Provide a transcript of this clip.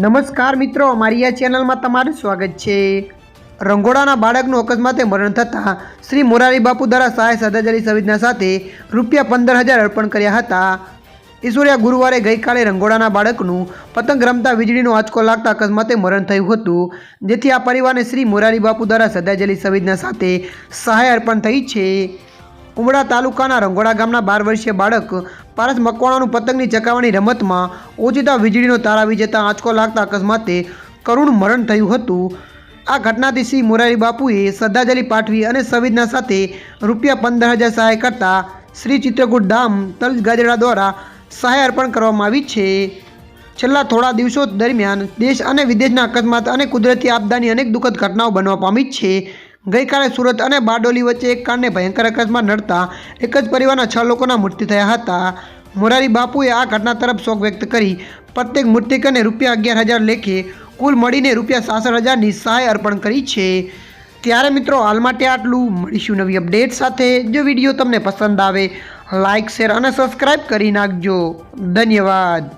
નમસ્કાર મિત્રો, અમારી આ ચેનલમાં તમારું સ્વાગત છે। રંગોળાના બાળકનું અકસ્માતે મરણ થતાં શ્રી મોરારી બાપુ દ્વારા સહાય શ્રદ્ધાંજલિ સંવેદના સાથે ₹15,000 અર્પણ કર્યા હતા। ઈશ્વરિયા ગુરુવારે ગઈકાલે રંગોળાના બાળકનું પતંગ રમતા વીજળીનો આંચકો લાગતા અકસ્માતે મરણ થયું હતું, જેથી આ પરિવારને શ્રી મોરારી બાપુ દ્વારા શ્રદ્ધાંજલિ સંવેદના સાથે સહાય અર્પણ થઈ છે। ઉમરા તાલુકાના રંગોળા ગામના 12 વર્ષીય બાળક પારસ મકવાણાનું પતંગની ચકાવવાની રમતમાં ઓચિતા વીજળીનો તાર આવી જતાં આંચકો લાગતા અકસ્માતે કરુણ મરણ થયું હતું। આ ઘટનાથી શ્રી મોરારી બાપુએ શ્રદ્ધાંજલિ પાઠવી અને સંવેદના સાથે ₹15,000 સહાય કરતા શ્રી ચિત્રકૂટ ધામ તલજ ગાજડા દ્વારા સહાય અર્પણ કરવામાં આવી છે। છેલ્લા થોડા દિવસો દરમિયાન દેશ અને વિદેશના અકસ્માત અને કુદરતી આપદાની અનેક દુઃખદ ઘટનાઓ બનવા પામી છે। ગઈકાલે સુરત અને બારડોલી વચ્ચે એક કારને ભયંકર અકસ્માત નડતા એક જ પરિવારના 6 લોકોના મૃત્યુ થયા હતા। મોરારી બાપુએ આ ઘટના તરફ શોક વ્યક્ત કરી પ્રત્યેક મૃતકને ₹11,000 લેખે કુલ મળીને ₹66,000ની સહાય અર્પણ કરી છે। ત્યારે મિત્રો, હાલ માટે આટલું। મળીશું નવી અપડેટ સાથે। જો વિડીયો તમને પસંદ આવે, લાઇક, શેર અને સબસ્ક્રાઈબ કરી નાખજો। ધન્યવાદ।